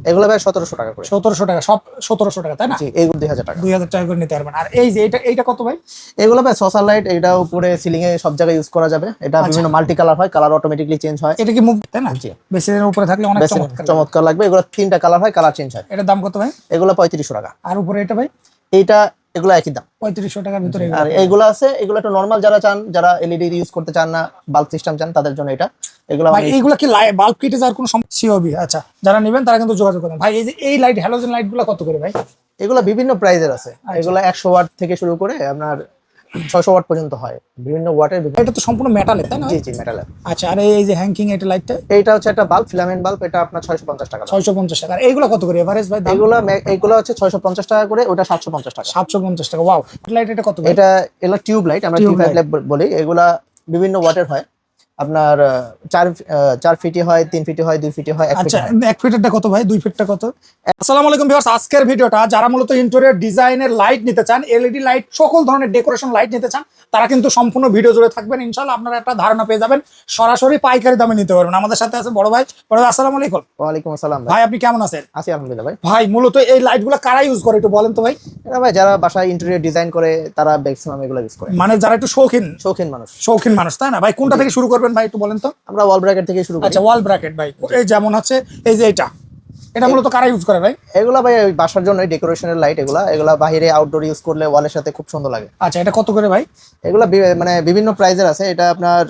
এগুলো ভাই 1700 টাকা করে। 1700 টাকা, সব 1700 টাকা, তাই না? জি, এগুলো 2000 টাকা। 2000 টাকা করে নিতে পারবেন। আর এই যে এইটা কত ভাই? এগুলো ভাই সোশ্যাল লাইট, এটা উপরে সিলিং এ সব জায়গায় ইউজ করা যাবে। এটা বিভিন্ন মাল্টি কালার হয়, কালার অটোমেটিকলি চেঞ্জ হয়। এটা কি মুভ, তাই না? জি, বেশি দিনের উপরে থাকলে অনেক চমৎকার লাগবে। এগুলো তিনটা কালার হয়, কালার চেঞ্জ হয়। এটার দাম কত ভাই? এগুলো 3500 টাকা। আর উপরে এটা ভাই? এইটা এগুলো একই দাম, 3500 টাকার ভিতরে। আর এগুলো আছে, এগুলো একটু নরমাল যারা চান, যারা এলইডি ইউজ করতে চান না, বাল্ব সিস্টেম চান, তাদের জন্য এটা। এগুলো ভাই এইগুলা কি বাল্ব কেটে যাওয়ার কোনো সমস্যা? সিওবি, আচ্ছা, যারা নেবেন তারা কিন্তু যোগাযোগ করবেন। ভাই এই যে এই লাইট, হ্যালোজেন লাইটগুলো কত করে ভাই? এগুলো বিভিন্ন প্রাইজের আছে। এগুলো 100 ওয়াট থেকে শুরু করে আপনার 600 ওয়াট পর্যন্ত হয়, বিভিন্ন ওয়াটের। এটা তো সম্পূর্ণ মেটালের, তাই না? জি জি, মেটালের। আচ্ছা, আর এই যে হ্যাঙ্কিং এটা লাইটটা? এইটা হচ্ছে একটা বাল্ব, ফিলামেন্ট বাল্ব। এটা আপনার 650 টাকা। 650 টাকা। আর এইগুলো কত করে এভারেজ ভাই দাম? এগুলো হচ্ছে 650 টাকা করে, ওটা 750 টাকা। 750 টাকা। ওয়াও, লাইট এটা কত ভাই? এটা টিউব লাইট, আমরা টিউব লাইট বলি। এগুলা বিভিন্ন ওয়াটের হয়। আপনার 4 ফিটি হয়, 3 ফিটি হয়, 2 ফিটি হয়, 1 ফিট আচ্ছা, হয়। 1 ফিটেরটা কত ভাই? 2 ফিটটা কত? আসসালামু আলাইকুম ভিউয়ার্স, আজকের ভিডিওটা যারা মূলত ইন্টেরিয়র ডিজাইনের লাইট নিতে চান, এলইডি লাইট, সকল ধরনের ডেকোরেশন লাইট নিতে চান, তারা কিন্তু সম্পূর্ণ ভিডিও জুড়ে থাকবেন। ইনশাআল্লাহ আপনারা একটা ধারণা পেয়ে যাবেন, সরাসরি পাইকারি দামে নিতে পারবেন। আমাদের সাথে আছে বড় ভাই। বড় ভাই আসসালামু আলাইকুম। ওয়ালাইকুম আসসালাম ভাই, আপনি কেমন আছেন? আছি আলহামদুলিল্লাহ ভাই। ভাই মূলত এই লাইটগুলো কারা ইউজ করে একটু বলেন তো ভাই। এটা ভাই যারা বাসায় ইন্টেরিয়র ডিজাইন করে, তারা ম্যাক্সিমাম এগুলো ইউজ করে। মানে যারা একটু শৌখিন মানুষ, তাই না ভাই? কোনটা থেকে শুরু করবেন ভাই একটু বলেন তো। আমরা ওয়াল ব্র্যাকেট থেকে শুরু করি। আচ্ছা, ওয়াল ব্র্যাকেট ভাই, এই যেমন হচ্ছে এই যে এটা মূলত কারা ইউজ করে ভাই? এগুলা ভাই ওই বাসার জন্য ডেকোরেশনের লাইট। এগুলা বাইরে আউটডোর ইউজ করলে ওয়ালের সাথে খুব সুন্দর লাগে। আচ্ছা, এটা কত করে ভাই? এগুলা মানে বিভিন্ন প্রাইজের আছে। এটা আপনার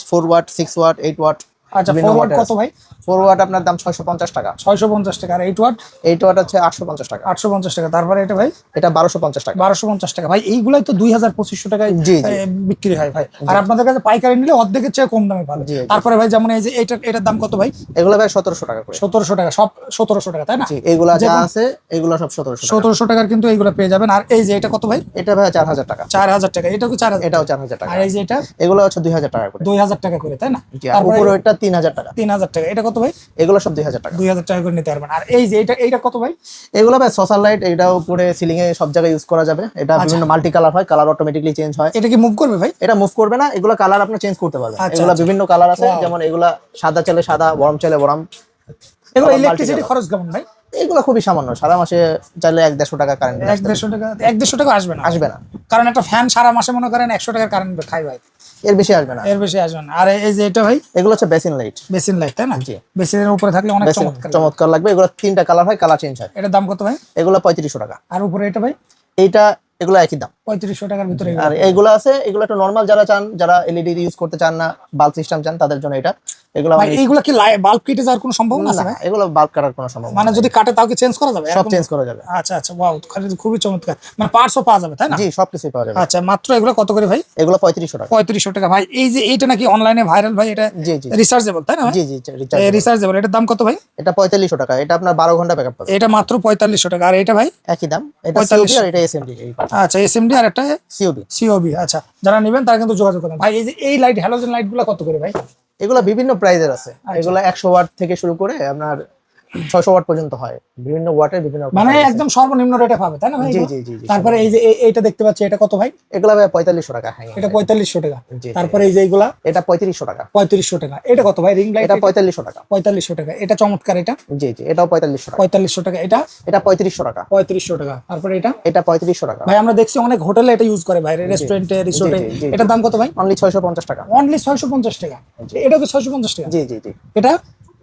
4 ওয়াট, 6 ওয়াট, 8 ওয়াট। আচ্ছা, 4 ওয়াট কত ভাই? 4 ওয়াট আপনার দাম 650 টাকা। 650 টাকা। আর 8 ওয়াট? 8 ওয়াট হচ্ছে 850 টাকা। 850 টাকা। তারপরে এটা ভাই? এটা 1250 টাকা। 1250 টাকা। ভাই এইগুলাই তো 2000-2500 টাকায় জি জি বিক্রি হয় ভাই। আর আপনাদের কাছে পাইকারি নিলে অর্ধেকের চেয়ে কম দামে পাবে। তারপরে ভাই যেমন এই যে এটার দাম কত ভাই? এগুলো ভাই 1700 টাকা করে। 1700 টাকা, সব 1700 টাকা, তাই না? জি, এগুলা যা আছে এগুলা সব 1700 টাকা। 1700 টাকার কিন্তু এইগুলা পেয়ে যাবেন। আর এই যে এটা কত ভাই? এটা ভাই 4000 টাকা। 4000 টাকা। এটাও কি 4000? এটাও 4000 টাকা। আর এই যে এটা? এগুলো হচ্ছে 2000 টাকা করে। 2000 টাকা করে, তাই না? তারপরে ওইটা 3000 টাকা। 3000 টাকা। এটা কত ভাই? এগুলো সব 2000 টাকা। 2000 টাকা করে নিতে পারবেন। আর এই যে এইটা কত ভাই? এগুলো ভাই সোশ্যাল লাইট, এটা উপরে সিলিং এ সব জায়গায় ইউজ করা যাবে। এটা বিভিন্ন মাল্টি কালার হয়, কালার অটোমেটিকলি চেঞ্জ হয়। এটা কি মুভ করবে ভাই? এটা মুভ করবে না, এগুলো কালার আপনি চেঞ্জ করতে পারবেন। এগুলো বিভিন্ন কালার আছে, যেমন এগুলা সাদা চাইলে সাদা, গরম চাইলে গরম। এগুলো ইলেকট্রিসিটি খরচ কেমন ভাই? এগুলো খুবই সামান্য, সারা মাসে চাইলে 1-150 টাকা কারেন্ট। 1-150 টাকা? 1-150 টাকা আসবে না? আসবে না, কারণ একটা ফ্যান সারা মাসে মনে করেন 100 টাকার কারেন্ট খাই ভাই। এর বেশি আসবে না। এর বেশি আসবে না। আর এই যে এটা ভাই? এগুলো হচ্ছে বেসিন লাইট। বেসিন লাইট, তাই না? জি, বেসিনের উপরে থাকলে অনেক চমৎকার লাগবে। এগুলো তিনটা কালার হয়, কালার চেঞ্জ হয়। এটার দাম কত ভাই? এগুলো 3500 টাকা। আর উপরে এটা ভাই? এগুলো একই দাম, 3500 টাকার ভিতরে। আর এগুলো আছে, এগুলো একটু নরমাল যারা চান, যারা এলইডি ইউজ করতে চান না, বাল্ব সিস্টেম চান, তাদের জন্য এটা। এগুলো ভাই এইগুলা কি বাল্ব কেটে যাওয়ার কোনো সম্ভাবনা আছে ভাই? এগুলো বাল্ব কাটার কোনো সম্ভাবনা মানে যদি কাটে তাও কি চেঞ্জ করা যাবে? সব চেঞ্জ করা যাবে। আচ্ছা আচ্ছা, ওয়াও, খুবই চমৎকার। মানে পার্টসও পাওয়া যাবে, তাই না? জি, সবকিছুই পাওয়া যাবে। আচ্ছা, মাত্র এগুলো কত করে ভাই? এগুলো 3500 টাকা। 3500 টাকা। ভাই এই যে এইটা নাকি অনলাইনে ভাইরাল ভাই, এটা জি জি রিচার্জেবল, তাই না? জি জি, রিচার্জেবল। এটার দাম কত ভাই? এটা 4500 টাকা। এটা আপনার 12 ঘন্টা ব্যাকআপ পাবে। এটা মাত্র 4500 টাকা। আর এটা ভাই? একই দাম। এটা সিওবি আর এটা এসএমডি। আচ্ছা, এসএমডি আর একটা সিওবি। আচ্ছা, যারা নেবেন তারা কিন্তু যোগাযোগ করবেন। ভাই এই যে এই লাইট, হ্যালোজেন লাইটগুলো কত করে ভাই? এগুলো বিভিন্ন প্রাইজের আছে। এগুলো 100 ওয়াট থেকে শুরু করে আপনার 600 ওয়াট পর্যন্ত হয়, বিভিন্ন ওয়াটের বিভিন্ন। মানে একদম সর্বনিম্ন রেটে পাবে, তাই না ভাই? জি জি জি। তারপরে এই যে এইটা দেখতে পাচ্ছি, এটা কত ভাই? এগুলো ভাই 4500 টাকা। হ্যাঁ, এটা 4500 টাকা। তারপরে এই যে এইগুলা? এটা 3500 টাকা। 3500 টাকা। এটা কত ভাই? Ring light? এটা 4500 টাকা। 4500 টাকা। এটা চমৎকার। এটা? জি জি, এটাও 4500 টাকা। 4500 টাকা। এটা? এটা 3500 টাকা। 3500 টাকা। তারপরে এটা? এটা 3500 টাকা। ভাই আমরা দেখছি অনেক হোটেলে এটা ইউজ করে ভাই, রেস্টুরেন্টে, রিসোর্টে। এটার দাম কত ভাই? অনলি 650 টাকা। অনলি 650 টাকা। এটা তো 650 টাকা? জি জি জি।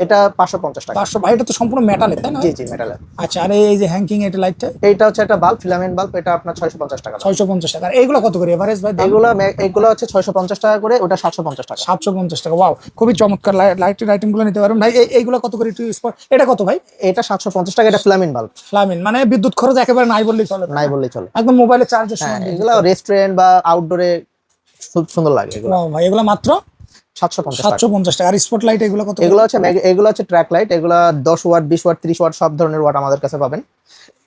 এটা 550 টাকা। 500 ভাই। এটা তো সম্পূর্ণ মেটালের, তাই না? জি জি, মেটালের। আচ্ছা, আর এই যে হ্যাঙ্কিং এটা লাইটটা? এটা হচ্ছে একটা বাল্ব, ফিলামেন্ট বাল্ব। এটা আপনার 650 টাকা। 650 টাকা। আর এইগুলো কত করে এভারেজ ভাই? এগুলো হচ্ছে 650 টাকা করে, ওটা 750 টাকা। 750 টাকা। ওয়াও, খুবই চমৎকার লাইটিং গুলো নিতে পারবেন ভাই। এইগুলো কত করে একটু স্পট? এটা কত ভাই? এটা 750 টাকা। এটা ফ্লামিন বাল্ব। ফ্লামিন মানে বিদ্যুৎ খরচ একেবারে নাই বললেই চলে। একদম মোবাইলে চার্জের সময়। এগুলো রেস্টুরেন্ট বা আউটডোরে খুব সুন্দর লাগে এগুলো। ওয়াও ভাই, এগুলো মাত্র 750 টাকা। আর স্পট লাইট এগুলো কত? এগুলো হচ্ছে ট্র্যাক লাইট। এগুলো 10 ওয়াট, 20 ওয়াট, 30 ওয়াট, সব ধরনের ওয়াট আমাদের কাছে পাবেন।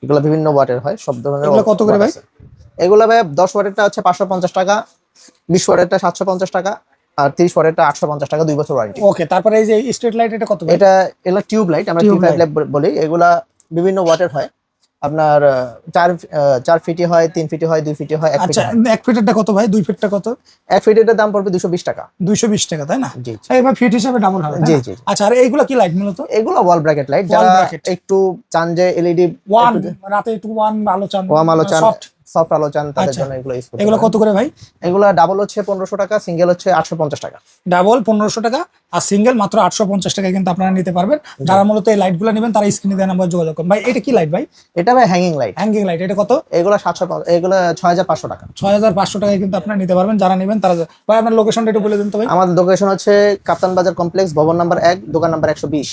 এগুলো বিভিন্ন ওয়াটের হয়, সব ধরনের। এগুলো কত করে ভাই? এগুলো ভাই 10 ওয়াটেরটা হচ্ছে 550 টাকা, 20 ওয়াটেরটা 750 টাকা, আর 30 ওয়াটেরটা 850 টাকা, 2 বছর ওয়ারেন্টি। ওকে, তারপরে এই যে স্ট্রিট লাইট, এটা কত ভাই? এগুলো টিউব লাইট, আমরা টিউব লাইট বলি। এগুলা বিভিন্ন ওয়াটের হয়। আপনার চার ফিটে হয়, 3 ফিটে হয়, 2 ফিটে হয়, 1 ফিটে আচ্ছা, হয়। 1 ফিটেরটা কত ভাই? 2 ফিটটা কত? 1 ফিটের দাম পড়বে 220 টাকা। 220 টাকা, তাই না? জি জি এবার ফিট হিসাবে ডাবল হবে, তাই জি না? জি। আচ্ছা, আর এইগুলো কি লাইট মূলত? এগুলো ওয়াল ব্র্যাকেট লাইট, Wall যারা bracket। একটু চান যে এলইডি ওয়ান রাতে একটু ওয়ান আলো চান, ওয়াম আলো চান, সফট। সফট আলো চান, তাদের আচ্ছা। জন্য এগুলো ইউজ করতে এগুলো পারেন। কত করে ভাই? এগুলো ডাবল হচ্ছে 1500 টাকা, সিঙ্গেল হচ্ছে 850 টাকা। ডাবল 1500 টাকা আর সিঙ্গেল মাত্র 850 টাকায় কিন্তু আপনারা নিতে পারবেন। যারা মূলত এই লাইটগুলো নেবেন তারা স্ক্রিনে দেওয়া নাম্বার যোগাযোগ করুন। ভাই এটা কি লাইট ভাই? এটা ভাই হ্যাঙ্গিং লাইট। হ্যাঙ্গিং লাইট, এটা কত? এগুলো 6500 টাকা। 6500 টাকায় কিন্তু আপনারা নিতে পারবেন। যারা নেবেন তারা ভাই আপনার লোকেশনটা একটু বলে দিন তো ভাই। আমাদের লোকেশন হচ্ছে কাপ্তান বাজার কমপ্লেক্স, ভবন নাম্বার 1, দোকান নাম্বার 120।